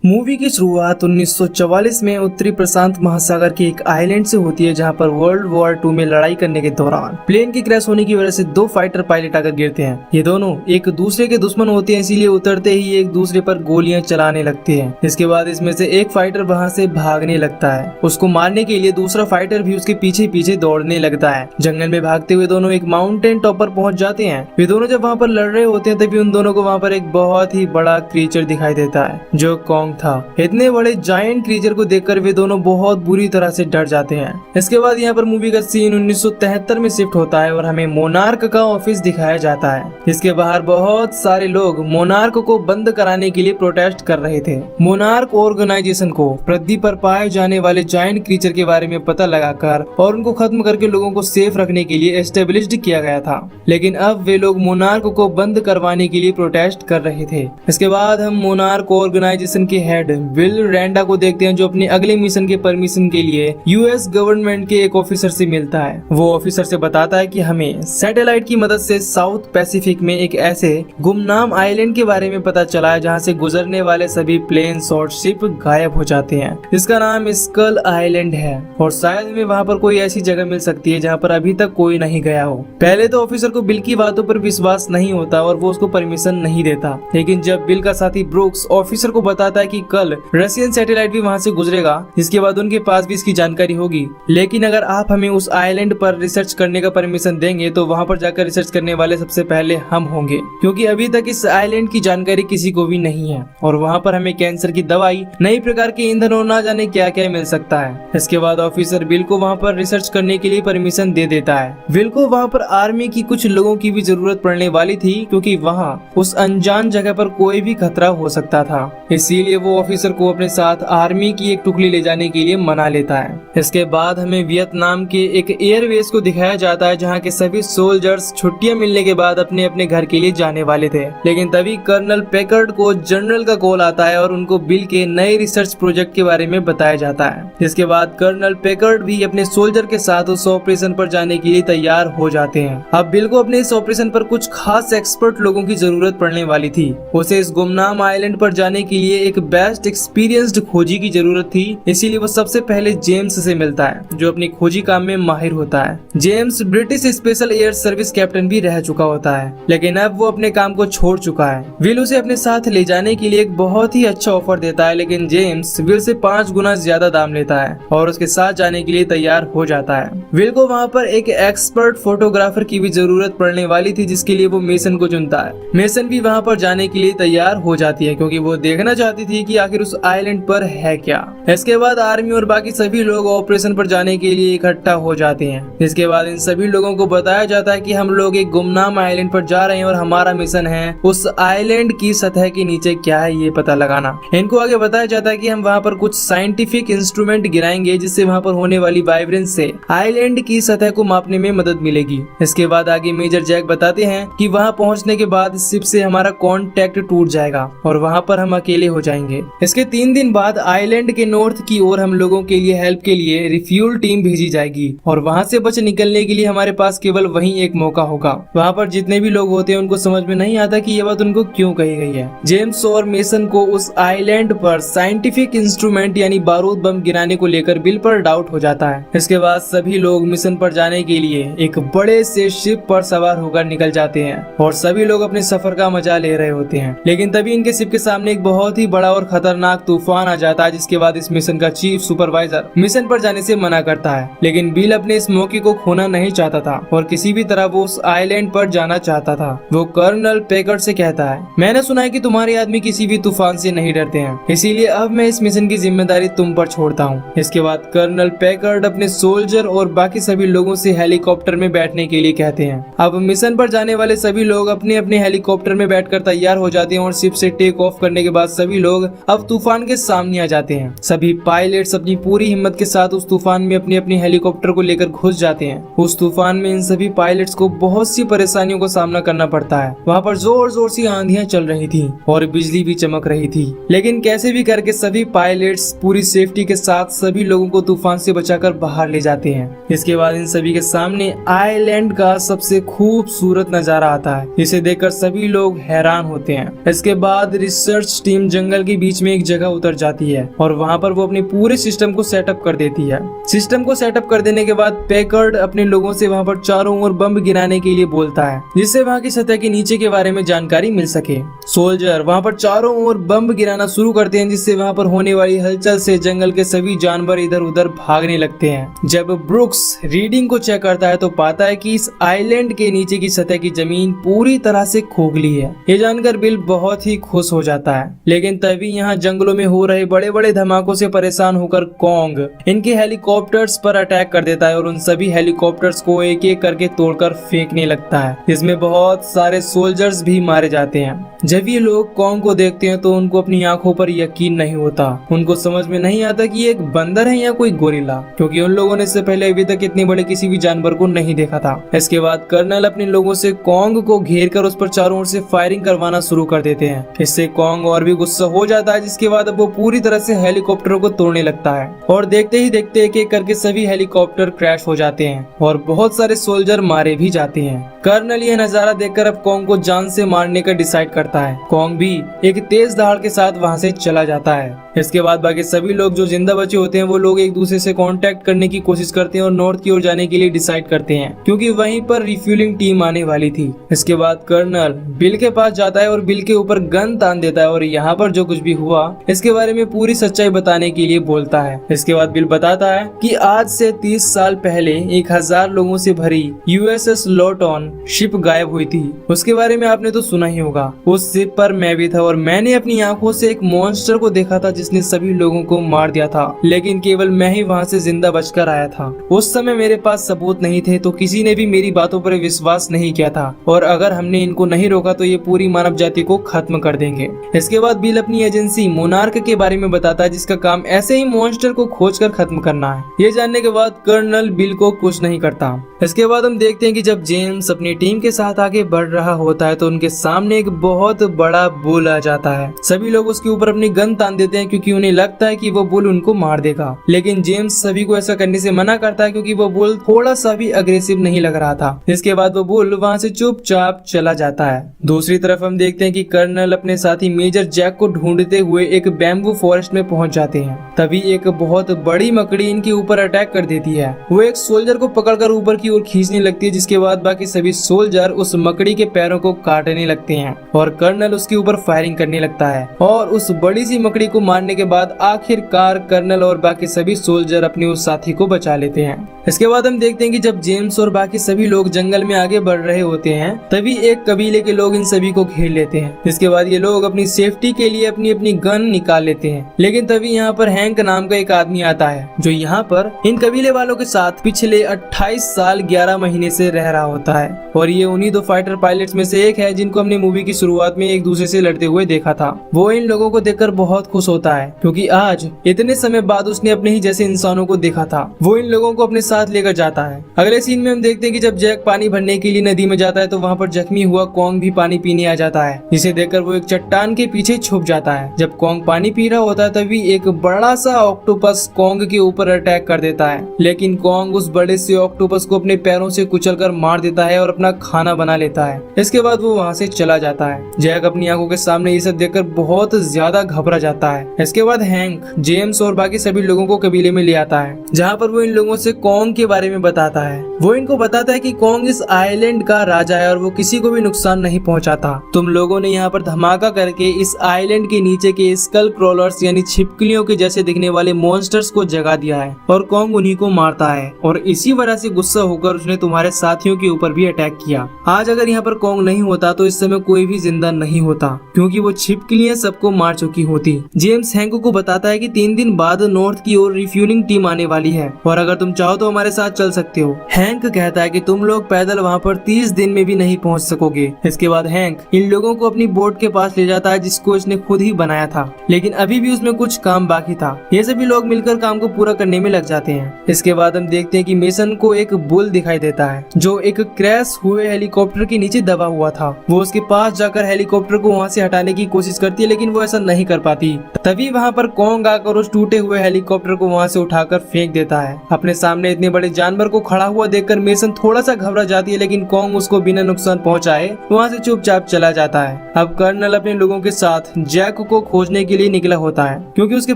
Movie की शुरुआत 1944 में उत्तरी प्रशांत महासागर के एक आइलैंड से होती है, जहां पर वर्ल्ड वॉर 2 में लड़ाई करने के दौरान प्लेन की क्रैश होने की वजह से दो फाइटर पायलट आकर गिरते हैं। ये दोनों एक दूसरे के दुश्मन होते हैं, इसीलिए उतरते ही एक दूसरे पर गोलियां चलाने लगते हैं। इसके बाद इसमें से एक फाइटर वहां से भागने लगता है। उसको मारने के लिए दूसरा फाइटर भी उसके पीछे पीछे दौड़ने लगता है। जंगल में भागते हुए दोनों एक माउंटेन टॉप पर पहुंच जाते हैं। वे दोनों जब वहाँ पर लड़ रहे होते हैं तभी उन दोनों को वहाँ पर एक बहुत ही बड़ा क्रीचर दिखाई देता है जो कॉन्ग था। इतने बड़े जायंट क्रीचर को देखकर वे दोनों बहुत बुरी तरह से डर जाते हैं। इसके बाद यहाँ पर मूवी का सीन 1973 में शिफ्ट होता है और हमें मोनार्क का ऑफिस दिखाया जाता है। इसके बाहर बहुत सारे लोग मोनार्क को बंद कराने के लिए प्रोटेस्ट कर रहे थे। मोनार्क ऑर्गेनाइजेशन को पृथ्वी पर पाए जाने वाले जायंट क्रीचर के बारे में पता लगाकर और उनको खत्म करके लोगों को सेफ रखने के लिए एस्टेब्लिश्ड किया गया था, लेकिन अब वे लोग मोनार्क को बंद करवाने के लिए प्रोटेस्ट कर रहे थे। इसके बाद हम मोनार्क ऑर्गेनाइजेशन के हेड विल रैंडा को देखते हैं, जो अपने अगले मिशन के परमिशन के लिए यूएस गवर्नमेंट के एक ऑफिसर से मिलता है। वो ऑफिसर से बताता है कि हमें सैटेलाइट की मदद से साउथ पैसिफिक में एक ऐसे गुमनाम आइलैंड के बारे में पता चला है जहाँ से गुजरने वाले सभी प्लेन्स और शिप गायब हो जाते हैं। इसका नाम स्कल आइलैंड है और शायद हमें वहाँ पर कोई ऐसी जगह मिल सकती है जहाँ पर अभी तक कोई नहीं गया हो। पहले तो ऑफिसर को बिल की बातों पर विश्वास नहीं होता और वो उसको परमिशन नहीं देता, लेकिन जब बिल का साथी ब्रूक्स ऑफिसर को बताता है कि कल रशियन सैटेलाइट भी वहाँ से गुजरेगा, जिसके बाद उनके पास भी इसकी जानकारी होगी, लेकिन अगर आप हमें उस आइलैंड पर रिसर्च करने का परमिशन देंगे तो वहाँ पर जाकर रिसर्च करने वाले सबसे पहले हम होंगे, क्योंकि अभी तक इस आइलैंड की जानकारी किसी को भी नहीं है और वहाँ पर हमें कैंसर की दवाई, नई प्रकार के ईंधन और ना जाने क्या क्या मिल सकता है। इसके बाद ऑफिसर बिल को वहाँ पर रिसर्च करने के लिए परमिशन दे देता है। बिल को वहाँ पर आर्मी की कुछ लोगों की भी जरूरत पड़ने वाली थी, क्योंकि वहाँ उस अनजान जगह पर कोई भी खतरा हो सकता था। इसीलिए वो ऑफिसर को अपने साथ आर्मी की एक टुकड़ी ले जाने के लिए मना लेता है। इसके बाद हमें वियतनाम के एक एयरवेज को दिखाया जाता है, जहाँ के सभी सोल्जर्स छुट्टियां मिलने के बाद अपने अपने घर के लिए जाने वाले थे, लेकिन तभी कर्नल पैकर्ड को जनरल का कॉल आता है और उनको बिल के नए रिसर्च प्रोजेक्ट के बारे में बताया जाता है। इसके बाद कर्नल पैकर्ड भी अपने सोल्जर के साथ उस ऑपरेशन पर जाने के लिए तैयार हो जाते हैं। अब बिल को अपने इस ऑपरेशन पर कुछ खास एक्सपर्ट लोगों की जरूरत पड़ने वाली थी। उसे इस गुमनाम आइलैंड पर जाने के लिए एक बेस्ट एक्सपीरियंस्ड खोजी की जरूरत थी, इसीलिए वो सबसे पहले जेम्स से मिलता है, जो अपनी खोजी काम में माहिर होता है। James British special air service captain भी रह चुका होता है, लेकिन अब वो अपने काम को छोड़ चुका है। विल उसे अपने साथ ले जाने के लिए एक बहुत ही अच्छा ऑफर देता है, लेकिन जेम्स विल से 5 गुना ज्यादा दाम लेता है और उसके साथ जाने के लिए तैयार हो जाता है। विल को वहाँ पर एक एक्सपर्ट फोटोग्राफर की भी जरूरत पड़ने वाली थी, जिसके लिए वो मेसन को चुनता है। मेसन भी वहाँ पर जाने के लिए तैयार हो जाती है, क्योंकि वो देखना चाहती थी कि आखिर उस आइलैंड पर है क्या। इसके बाद आर्मी और बाकी सभी लोग ऑपरेशन पर जाने के लिए इकट्ठा हो जाते हैं। इसके बाद इन सभी लोगों को बताया जाता है कि हम लोग एक गुमनाम आइलैंड पर जा रहे हैं और हमारा मिशन है उस आइलैंड की सतह के नीचे क्या है ये पता लगाना। इनको आगे बताया जाता है कि हम वहाँ पर कुछ साइंटिफिक इंस्ट्रूमेंट गिराएंगे, जिससे वहाँ पर होने वाली वाइब्रेंस से आइलैंड की सतह को मापने में मदद मिलेगी। इसके बाद आगे मेजर जैक बताते हैं कि वहाँ पहुँचने के बाद शिप से हमारा कॉन्टेक्ट टूट जाएगा और वहाँ पर हम अकेले हो जाएंगे। इसके 3 दिन बाद आइलैंड के नॉर्थ की ओर हम लोगों के लिए हेल्प के लिए रिफ्यूल टीम भेजी जाएगी और वहाँ से बच निकलने के लिए हमारे पास केवल वही एक मौका होगा। वहाँ पर जितने भी लोग होते हैं उनको समझ में नहीं आता कि ये बात उनको क्यों कही गई है। जेम्स और मेसन को उस आइलैंड पर साइंटिफिक इंस्ट्रूमेंट यानी बारूद बम गिराने को लेकर बिल पर डाउट हो जाता है। इसके बाद सभी लोग मिशन पर जाने के लिए एक बड़े से शिप पर सवार होकर निकल जाते हैं और सभी लोग अपने सफर का मजा ले रहे होते हैं, लेकिन तभी इनके शिप के सामने एक बहुत ही बड़ा और खतरनाक तूफान आ जाता है, जिसके बाद इस मिशन का चीफ सुपरवाइजर मिशन पर जाने से मना करता है। लेकिन बिल अपने इस मौके को खोना नहीं चाहता था और किसी भी तरह वो उस आइलैंड पर जाना चाहता था। वो कर्नल पैकर्ड से कहता है, मैंने सुना है कि तुम्हारे आदमी किसी भी तूफान से नहीं डरते हैं, इसीलिए अब मैं इस मिशन की जिम्मेदारी तुम पर छोड़ता हूँ। इसके बाद कर्नल पैकर्ड अपने सोल्जर और बाकी सभी लोगों से हेलीकॉप्टर में बैठने के लिए कहते हैं। अब मिशन पर जाने वाले सभी लोग अपने अपने हेलीकॉप्टर में बैठकर तैयार हो जाते हैं और शिप से टेक ऑफ करने के बाद सभी लोग अब तूफान के सामने आ जाते हैं। सभी पायलट्स अपनी पूरी हिम्मत के साथ उस तूफान में अपनी अपनी हेलीकॉप्टर को लेकर घुस जाते हैं। उस तूफान में इन सभी पायलट्स को बहुत सी परेशानियों का सामना करना पड़ता है। वहाँ पर जोर जोर से आंधियां चल रही थी और बिजली भी चमक रही थी, लेकिन कैसे भी करके सभी पायलट्स पूरी सेफ्टी के साथ सभी लोगों को तूफान से बचाकर बाहर ले जाते हैं। इसके बाद इन सभी के सामने आइलैंड का सबसे खूबसूरत नजारा आता है, जिसे देखकर सभी लोग हैरान होते हैं। इसके बाद रिसर्च टीम जंगल की के बीच में एक जगह उतर जाती है और वहाँ पर वो अपने पूरे सिस्टम को सेटअप कर देती है। सिस्टम को सेटअप कर देने के बाद पैकर्ड अपने लोगों से वहाँ पर चारों ओर बम गिराने के लिए बोलता है, जिससे वहाँ की सतह के नीचे के बारे में जानकारी मिल सके। सोल्जर वहाँ पर चारों ओर बम गिराना शुरू करते हैं, जिससे वहाँ पर होने वाली हलचल से जंगल के सभी जानवर इधर उधर भागने लगते हैं। जब ब्रुक्स रीडिंग को चेक करता है तो पाता है कि इस आइलैंड के नीचे की सतह की जमीन पूरी तरह से खोखली है। ये जानकर बिल बहुत ही खुश हो जाता है, लेकिन तभी यहाँ जंगलों में हो रहे बड़े बड़े धमाकों से परेशान होकर कॉन्ग इनके हेलीकॉप्टर्स पर अटैक कर देता है और उन सभी हेलीकॉप्टर्स को एक एक करके तोड़कर फेंकने लगता है। इसमें बहुत सारे सोल्जर्स भी मारे जाते हैं। जब ये लोग कॉन्ग को देखते हैं तो उनको अपनी आंखों पर यकीन नहीं होता। उनको समझ में नहीं आता कि ये एक बंदर है या कोई गोरिल्ला, क्योंकि उन लोगों ने इससे पहले अभी तक इतने बड़े किसी भी जानवर को नहीं देखा था। इसके बाद कर्नल अपने लोगों से कॉन्ग को घेर कर उस पर चारों ओर से फायरिंग करवाना शुरू कर देते हैं। इससे कॉन्ग और भी गुस्सा हो जाता है, जिसके बाद अब वो पूरी तरह से हेलीकॉप्टरों को तोड़ने लगता है और देखते ही देखते एक एक करके सभी हेलीकॉप्टर क्रैश हो जाते हैं और बहुत सारे सोल्जर मारे भी जाते हैं। कर्नल यह नजारा देखकर अब कॉन्ग को जान से मारने का डिसाइड करता है। कॉन्ग भी एक तेज दहाड़ के साथ वहां से चला जाता है। इसके बाद बाकी सभी लोग जो जिंदा बचे होते हैं वो लोग एक दूसरे से कांटेक्ट करने की कोशिश करते हैं और नॉर्थ की ओर जाने के लिए डिसाइड करते हैं, क्योंकि वहीं पर रिफ्यूलिंग टीम आने वाली थी। इसके बाद कर्नल बिल के पास जाता है और बिल के ऊपर गन तान देता है और यहाँ पर जो कुछ भी हुआ इसके बारे में पूरी सच्चाई बताने के लिए बोलता है। इसके बाद बिल बताता है कि आज से 30 साल पहले 1000 लोगों से भरी USS लॉटन शिप गायब हुई थी। उसके बारे में आपने तो सुना ही होगा। उस शिप पर मैं भी था और मैंने अपनी आंखों से एक मॉन्स्टर को देखा था जिसने सभी लोगों को मार दिया था, लेकिन केवल मैं ही वहां से जिंदा बचकर आया था। उस समय मेरे पास सबूत नहीं थे तो किसी ने भी मेरी बातों पर विश्वास नहीं किया था और अगर हमने इनको नहीं रोका तो ये पूरी मानव जाति को खत्म कर देंगे। इसके बाद बिल अपनी एजेंसी मोनार्क के बारे में बताता है, जिसका काम ऐसे ही मॉन्स्टर को खोजकर खत्म करना है। ये जानने के बाद कर्नल बिल को कुछ नहीं करता। इसके बाद हम देखते हैं कि जब जेम्स अपनी टीम के साथ आगे बढ़ रहा होता है तो उनके सामने एक बहुत बड़ा बुल आ जाता है। सभी लोग उसके ऊपर अपनी गन तान देते हैं क्योंकि उन्हें लगता है कि वो बुल उनको मार देगा, लेकिन जेम्स सभी को ऐसा करने से मना करता है क्योंकि वो बुल थोड़ा सा भी अग्रेसिव नहीं लग रहा था। इसके बाद वो बुल वहाँ से चुपचाप चला जाता है। दूसरी तरफ हम देखते हैं कि कर्नल अपने साथी मेजर जैक को ढूंढते हुए एक बैम्बू फॉरेस्ट में पहुंच जाते हैं। तभी एक बहुत बड़ी मकड़ी इनके ऊपर अटैक कर देती है। वो एक सोल्जर को पकड़कर ऊपर की ओर खींचने लगती है, जिसके बाद बाकी सभी सोल्जर उस मकड़ी के पैरों को काटने लगते हैं और कर्नल उसके ऊपर फायरिंग करने लगता है और उस बड़ी सी मकड़ी को मारने के बाद आखिरकार कर्नल और बाकी सभी सोल्जर अपने उस साथी को बचा लेते हैं। इसके बाद हम देखते हैं कि जब जेम्स और बाकी सभी लोग जंगल में आगे बढ़ रहे होते हैं तभी एक कबीले के लोग इन सभी को घेर लेते हैं। इसके बाद ये लोग अपनी सेफ्टी के लिए अपनी अपनी गन निकाल लेते हैं, लेकिन तभी यहाँ पर हैंक नाम का एक आदमी आता है जो यहाँ पर इन कबीले वालों के साथ पिछले 28 साल 11 महीने से रह रहा होता है और ये उन्हीं 2 फाइटर पायलट्स में से एक है जिनको हमने मूवी की शुरुआत में एक दूसरे से लड़ते हुए देखा था। वो इन लोगों को देखकर बहुत खुश होता है क्योंकि आज इतने समय बाद उसने अपने ही जैसे इंसानों को देखा था। वो इन लोगों को अपने साथ लेकर जाता है। अगले सीन में हम देखते हैं कि जब जैक पानी भरने के लिए नदी में जाता है तो वहाँ पर जख्मी हुआ कॉन्ग भी पानी पीने आ जाता है, जिसे देखकर वो एक चट्टान के पीछे छुप जाता है। जब कॉन्ग पानी पी रहा होता है तभी एक बड़ा सा ऑक्टोपस कॉन्ग के ऊपर अटैक कर देता है, लेकिन कॉन्ग उस बड़े से ऑक्टोपस को अपने पैरों से कुचलकर मार देता है और अपना खाना बना लेता है। इसके बाद वो वहाँ से चला जाता है। जैक अपनी आंखों के सामने ये सब देखकर बहुत ज्यादा घबरा जाता है। इसके बाद हैंक जेम्स और बाकी सभी लोगों को कबीले में ले आता है, जहाँ पर वो इन लोगों से कॉन्ग के बारे में बताता है। वो इनको बताता है कि कॉन्ग इस आइलैंड का राजा है और वो किसी को भी नुकसान नहीं पहुंचाता। तुम लोगों ने यहाँ पर धमाका करके इस आइलैंड के नीचे के स्कल क्रॉलर्स यानी छिपकलियों के जैसे दिखने वाले मॉन्स्टर्स को जगा दिया है और कॉन्ग उन्हीं को मारता है और इसी वजह से गुस्सा होकर उसने तुम्हारे साथियों के ऊपर भी अटैक किया। आज अगर यहाँ पर कॉन्ग नहीं होता तो इस समय कोई भी जिंदा नहीं होता क्योंकि वो छिपकलियां सबको मार चुकी होती। जेम्स हैंक को बताता है कि 3 दिन बाद नॉर्थ की ओर रिफ्यूलिंग टीम आने वाली है और अगर तुम चाहो तो हमारे साथ चल सकते हो। हैंक कहता है कि तुम लोग पैदल वहाँ पर 30 दिन में भी नहीं पहुँच सकोगे। इसके बाद हैंक इन लोगों को अपनी बोट के पास ले जाता है जिसको इसने खुद ही बनाया था, लेकिन अभी भी उसमें कुछ काम बाकी था। ये सभी लोग मिलकर काम को पूरा करने में लग जाते हैं। इसके बाद हम देखते हैं कि मेसन को एक बुल पुल दिखाई देता है जो एक क्रैश हुए हेलीकॉप्टर के नीचे दबा हुआ था। वो उसके पास जाकर हेलीकॉप्टर को वहाँ से हटाने की कोशिश करती है, लेकिन वो ऐसा नहीं कर पाती। तभी वहाँ पर कॉन्ग आकर उस टूटे हुए हेलीकॉप्टर को वहाँ से उठाकर फेंक देता है। अपने सामने इतने बड़े जानवर को खड़ा हुआ देखकर मेसन थोड़ा सा घबरा जाती है, लेकिन कॉन्ग उसको बिना नुकसान पहुँचाए वहाँ से चुपचाप चला जाता है। अब कर्नल अपने लोगों के साथ जैक को खोजने के लिए निकला होता है, क्योंकि उसके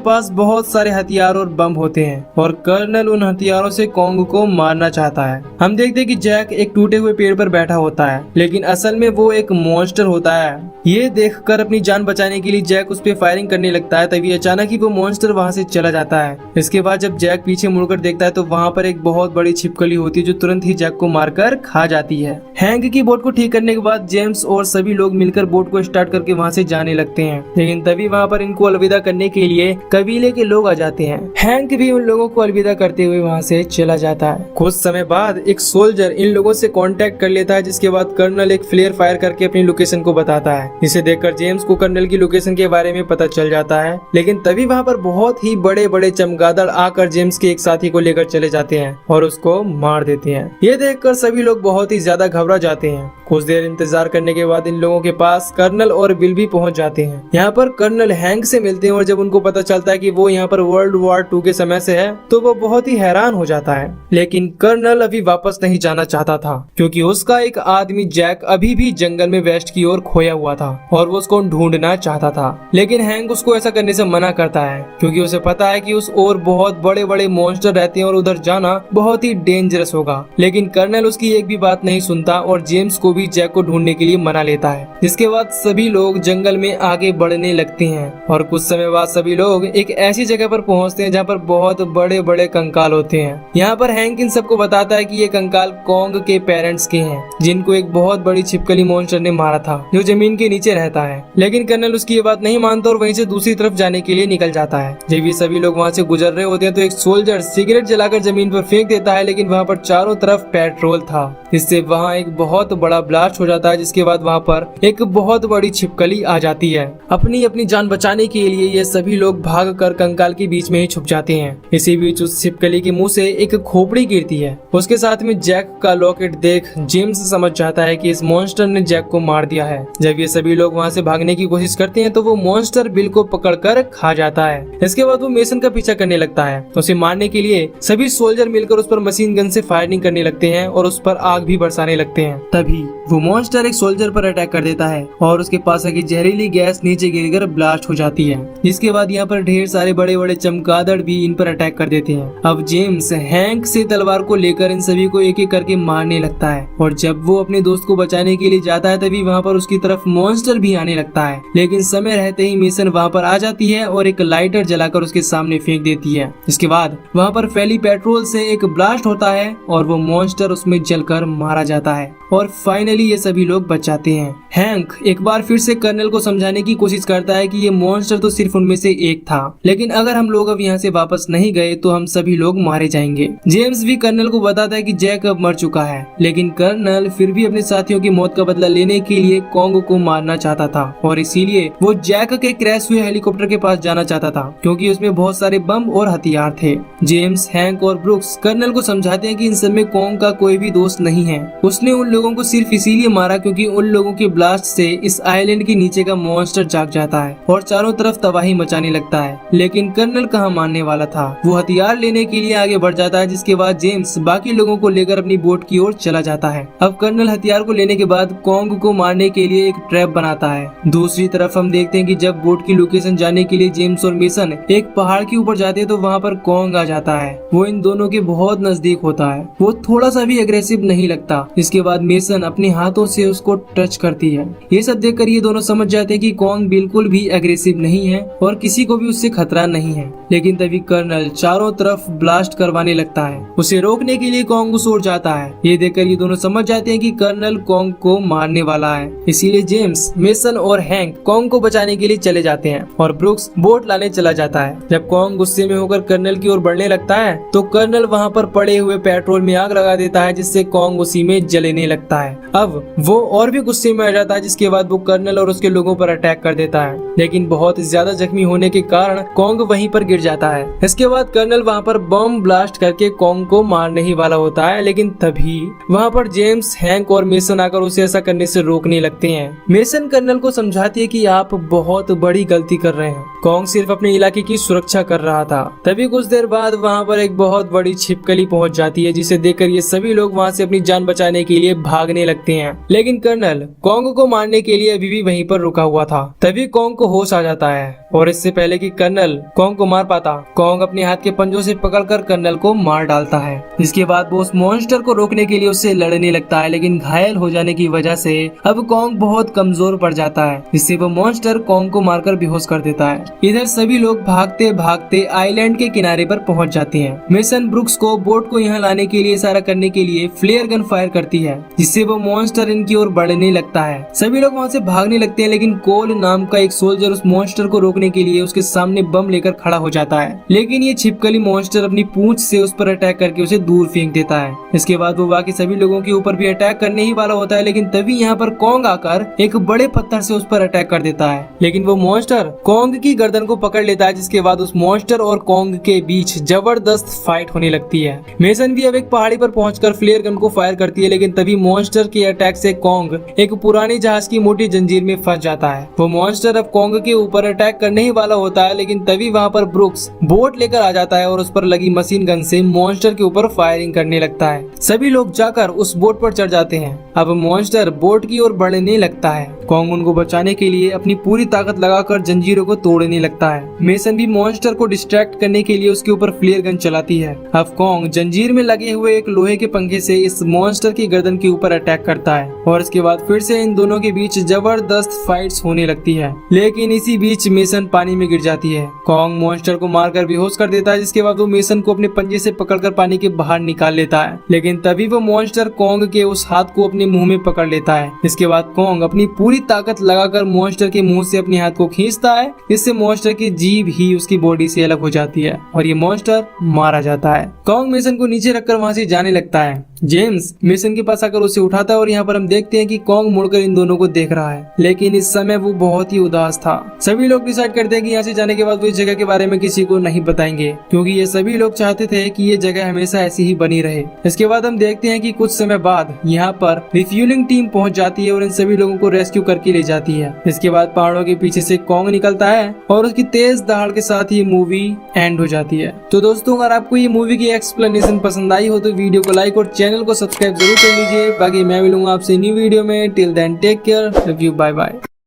पास बहुत सारे हथियार और बम होते हैं और कर्नल उन हथियारों से कॉन्ग को मारना चाहता है। हम देखते हैं कि जैक एक टूटे हुए पेड़ पर बैठा होता है, लेकिन असल में वो एक मॉन्स्टर होता है। ये देखकर अपनी जान बचाने के लिए जैक उस पर फायरिंग करने लगता है। तभी अचानक ही वो मॉन्स्टर वहाँ से चला जाता है। इसके बाद जब जैक पीछे मुड़कर देखता है तो वहाँ पर एक बहुत बड़ी छिपकली होती है जो तुरंत ही जैक को मारकर खा जाती है। हैंक की बोट को ठीक करने के बाद जेम्स और सभी लोग मिलकर बोट को स्टार्ट करके वहाँ से जाने लगते हैं, लेकिन तभी वहाँ पर इनको अलविदा करने के लिए कबीले के लोग आ जाते हैं। हैंक भी उन लोगों को अलविदा करते हुए वहाँ से चला जाता है। कुछ समय बाद एक सोल्जर इन लोगों से कांटेक्ट कर लेता है, जिसके बाद कर्नल एक फ्लेयर फायर करके अपनी लोकेशन को बताता है, जिसे देखकर जेम्स को कर्नल की लोकेशन के बारे में पता चल जाता है। लेकिन तभी वहाँ पर बहुत ही बड़े बड़े चमगादड़ आकर जेम्स के एक साथी को लेकर चले जाते हैं और उसको मार देते हैं। ये देखकर सभी लोग बहुत ही ज्यादा घबरा जाते हैं। कुछ देर इंतजार करने के बाद इन लोगों के पास कर्नल और बिल भी पहुंच जाते हैं। यहाँ पर कर्नल हैंक से मिलते हैं और जब उनको पता चलता है कि वो यहाँ पर वर्ल्ड वॉर 2 के समय से है तो वो बहुत ही हैरान हो जाता है। लेकिन कर्नल अभी वापस नहीं जाना चाहता था, क्योंकि उसका एक आदमी जैक अभी भी जंगल में वेस्ट की ओर खोया हुआ था और वो उसको ढूंढना चाहता था। लेकिन हैंक उसको ऐसा करने से मना करता है, क्योंकि उसे पता है कि उस ओर बहुत बड़े बड़े मॉन्स्टर रहते हैं और उधर जाना बहुत ही डेंजरस होगा। लेकिन कर्नल उसकी एक भी बात नहीं सुनता और जेम्स को भी जैक को ढूंढने के लिए मना लेता है। जिसके बाद सभी लोग जंगल में आगे बढ़ने लगते हैं और कुछ समय बाद सभी लोग एक ऐसी जगह पर पहुंचते हैं जहाँ पर बहुत बड़े बड़े कंकाल होते हैं। यहाँ पर हैंक इन सबको बताता है कि ये कंकाल कॉन्ग के पेरेंट्स के हैं, जिनको एक बहुत बड़ी छिपकली मॉन्स्टर ने मारा था जो जमीन के नीचे रहता है। लेकिन कर्नल उसकी ये बात नहीं मानता और वहीं से दूसरी तरफ जाने के लिए निकल जाता है। जब ये सभी लोग वहाँ से गुजर रहे होते हैं तो एक सोल्जर सिगरेट जलाकर जमीन पर फेंक देता है, लेकिन वहाँ पर चारों तरफ पेट्रोल था, जिससे वहाँ एक बहुत बड़ा ब्लास्ट हो जाता है। जिसके बाद वहाँ पर एक बहुत बड़ी छिपकली आ जाती है। अपनी अपनी जान बचाने के लिए ये सभी लोग भागकर कंकाल के बीच में ही छुप जाते हैं। इसी बीच उस छिपकली के मुंह से एक खोपड़ी गिरती है। उसके साथ में जैक का लॉकेट देख जेम्स समझ जाता है कि इस मॉन्स्टर ने जैक को मार दिया है। जब ये सभी लोग वहाँ से भागने की कोशिश करते हैं तो वो मॉन्स्टर बिल को पकड़कर खा जाता है। इसके बाद वो मेसन का पीछा करने लगता है। उसे मारने के लिए सभी सोल्जर मिलकर उस पर मशीन गन से फायरिंग करने लगते हैं और उस पर आग भी बरसाने लगते हैं। तभी वो मॉन्स्टर एक सोल्जर पर अटैक कर देता है और उसके पास आके जहरीली गैस नीचे गिरकर ब्लास्ट हो जाती है। जिसके बाद यहाँ पर ढेर सारे बड़े बड़े चमगादड़ भी इन पर अटैक कर देते हैं। अब जेम्स हैंक से तलवार को लेकर इन सभी को एक एक करके मारने लगता है और जब वो अपने दोस्त को बचाने के लिए जाता है तभी वहाँ पर उसकी तरफ मॉन्स्टर भी आने लगता है। लेकिन समय रहते ही मेसन वहाँ पर आ जाती है और एक लाइटर जलाकर उसके सामने फेंक देती है। इसके बाद वहाँ पर फैली पेट्रोल से एक ब्लास्ट होता है और वो मॉन्स्टर उसमें जलकर मारा जाता है और फाइनली ये सभी लोग बच जाते हैं। हैंक एक बार फिर से कर्नल को समझाने की कोशिश करता है कि ये मॉन्स्टर तो सिर्फ उनमें से एक था, लेकिन अगर हम लोग अब यहाँ से वापस नहीं गए तो हम सभी लोग मारे जाएंगे। जेम्स भी कर्नल को बताता है कि जैक अब मर चुका है, लेकिन कर्नल फिर भी अपने साथियों की मौत का बदला लेने के लिए कॉन्ग को मारना चाहता था और इसीलिए वो जैक के क्रैश हुए हेलीकॉप्टर के पास जाना चाहता था, क्योंकि उसमें बहुत सारे बम और हथियार थे। जेम्स, हैंक और ब्रुक्स कर्नल को समझाते हैं कि इन सब में कॉन्ग का कोई भी दोस्त नहीं है। उसने उन लोगों को सिर्फ इसीलिए मारा क्योंकि उन लोगों के ब्लास्ट से इस आइलैंड के नीचे का मॉन्स्टर जाग जाता है और चारों तरफ तबाही मचाने लगता है। लेकिन कर्नल कहाँ मानने वाला था, वो हथियार लेने के लिए आगे बढ़ जाता है। जिसके बाद जेम्स बाकी लोगों को लेकर अपनी बोट की ओर चला जाता है। अब कर्नल हथियार को लेने के बाद कॉन्ग को मारने के लिए एक ट्रैप बनाता है। दूसरी तरफ हम देखते हैं कि जब बोट की लोकेशन जाने के लिए जेम्स और मेसन एक पहाड़ के ऊपर जाते हैं तो वहाँ पर कॉन्ग आ जाता है। वो इन दोनों के बहुत नजदीक होता है। वो थोड़ा सा भी एग्रेसिव नहीं लगता। इसके बाद मेसन अपने हाथों से उसको टच करती है। ये सब देखकर ये दोनों समझ जाते हैं कि कॉन्ग बिल्कुल भी एग्रेसिव नहीं है और किसी को भी उससे खतरा नहीं है। लेकिन तभी कर्नल चारों तरफ ब्लास्ट करवाने लगता है। उसे रोकने के लिए कॉन्ग उस ओर जाता है। ये देखकर ये दोनों समझ जाते हैं कि कर्नल कॉन्ग को मारने वाला है। इसीलिए जेम्स, मेसन और हैंक कॉन्ग को बचाने के लिए चले जाते हैं और ब्रुक्स बोट लाने चला जाता है। जब कॉन्ग गुस्से में होकर कर्नल की ओर बढ़ने लगता है तो कर्नल वहाँ पर पड़े हुए पेट्रोल में आग लगा देता है, जिससे कॉन्ग उसी में जलने लगता है। अब वो और भी गुस्से में आ जाता है, जिसके बाद वो कर्नल और उसके लोगों पर अटैक कर देता है, लेकिन बहुत ज्यादा जख्मी होने के कारण कॉन्ग वहीं पर गिर जाता है। इसके बाद कर्नल वहाँ पर बम ब्लास्ट करके कॉन्ग को मारने ही वाला होता है, लेकिन तभी वहाँ पर जेम्स, हैंक और मेसन आकर उसे ऐसा करने से रोकने लगते हैं। मेसन कर्नल को समझाती है कि आप बहुत बड़ी गलती कर रहे हैं, कॉन्ग सिर्फ अपने इलाके की सुरक्षा कर रहा था। तभी कुछ देर बाद वहाँ पर एक बहुत बड़ी छिपकली पहुँच जाती है, जिसे देखकर ये सभी लोग वहाँ से अपनी जान बचाने के लिए भागने लगते हैं, लेकिन कर्नल कॉन्ग को मारने के लिए अभी भी वहीं पर रुका हुआ था। तभी कॉन्ग को होश आ जाता है और इससे पहले कि कर्नल कॉन्ग को मार पाता, कॉन्ग अपने हाथ के पंजों से पकड़कर कर्नल को मार डालता है। इसके बाद वो उस मॉन्स्टर को रोकने के लिए उससे लड़ने लगता है, लेकिन घायल हो जाने की वजह से अब कॉन्ग बहुत कमजोर पड़ जाता है, जिससे वो मॉन्स्टर कॉन्ग को मारकर बेहोश कर देता है। इधर सभी लोग भागते भागते आइलैंड के किनारे पर पहुंच जाते हैं। मेसन ब्रुक्स को बोट को यहाँ लाने के लिए इशारा करने के लिए फ्लेयर गन फायर करती है, जिससे वो मॉन्स्टर इनकी ओर बढ़ने लगता है। सभी लोग वहाँ से भागने लगते हैं, लेकिन कोल नाम का एक सोल्जर उस मॉन्स्टर को रोकने के लिए उसके सामने बम लेकर खड़ा हो जाता है, लेकिन ये छिपकली मॉन्स्टर अपनी पूंछ से उस पर अटैक करके उसे दूर फेंक देता है। इसके बाद वो बाकी सभी लोगों के ऊपर भी अटैक करने ही वाला होता है, लेकिन तभी यहाँ पर कॉन्ग आकर एक बड़े पत्थर से उस पर अटैक कर देता है, लेकिन वो मॉन्स्टर कॉन्ग की गर्दन को पकड़ लेता है, जिसके बाद उस मॉन्स्टर और कॉन्ग के बीच जबरदस्त फाइट होने लगती है। मेसन भी अब एक पहाड़ी पर पहुंचकर फ्लेयर गन को फायर करती है, लेकिन तभी मॉन्स्टर के अटैक से कॉन्ग एक पुरानी जहाज की मोटी जंजीर में फंस जाता है। वो मॉन्स्टर अब कॉन्ग के ऊपर अटैक करने ही वाला होता है, लेकिन तभी वहाँ पर ब्रुक्स बोट लेकर आ जाता है और उस पर लगी मशीन गन से मॉन्स्टर के ऊपर फायरिंग करने लगता है। सभी लोग जाकर उस बोट पर चढ़ जाते हैं। अब मॉन्स्टर बोट की ओर बढ़ने लगता है। कॉन्ग उनको बचाने के लिए अपनी पूरी ताकत लगाकर जंजीरों को तोड़ने लगता है। मेसन भी मॉन्स्टर को डिस्ट्रैक्ट करने के लिए उसके ऊपर फ्लेयर गन चलाती है। अब कॉन्ग जंजीर में लगे हुए एक लोहे के पंखे से इस मॉन्स्टर की गर्दन के ऊपर अटैक करता है और इसके बाद फिर से इन दोनों के बीच जबरदस्त फाइट्स होने लगती है, लेकिन इसी बीच मेसन पानी में गिर जाती है। कॉन्ग मॉन्स्टर को मारकर बेहोश कर देता है, जिसके बाद वो मेसन को अपने पंजे से पकड़कर पानी के बाहर निकाल लेता है, लेकिन तभी वो मॉन्स्टर कॉन्ग के उस हाथ को अपने मुंह में पकड़ लेता है। इसके बाद कॉन्ग अपनी पूरी ताकत लगाकर मॉन्स्टर के मुंह से अपने हाथ को खींचता है, इससे मॉन्स्टर की जीभ ही उसकी बॉडी से अलग हो जाती है और ये मॉन्स्टर मारा जाता है। कॉन्ग मेसन को नीचे रखकर वहाँ से जाने लगता है। जेम्स मेसन के पास आकर उसे उठाता है और यहाँ पर हम देखते हैं कि कॉन्ग मुड़कर इन दोनों को देख रहा है, लेकिन इस समय वो बहुत ही उदास था। सभी लोग डिसाइड करते हैं कि यहाँ से जाने के बाद वो इस जगह के बारे में किसी को नहीं बताएंगे, क्योंकि ये सभी लोग चाहते थे कि ये जगह हमेशा ऐसी ही बनी रहे। इसके बाद हम देखते हैं कि कुछ समय बाद यहाँ पर रिफ्यूलिंग टीम पहुँच जाती है और इन सभी लोगों को रेस्क्यू करके ले जाती है। इसके बाद पहाड़ों के पीछे से कॉन्ग निकलता है और उसकी तेज दहाड़ के साथ ये मूवी एंड हो जाती है। तो दोस्तों, अगर आपको ये मूवी की एक्सप्लेनेशन पसंद आई हो तो वीडियो को लाइक और चैनल को सब्सक्राइब जरूर कर लीजिए। बाकी मैं मिलूंगा आपसे न्यू वीडियो में। Till then take care, love you, bye bye.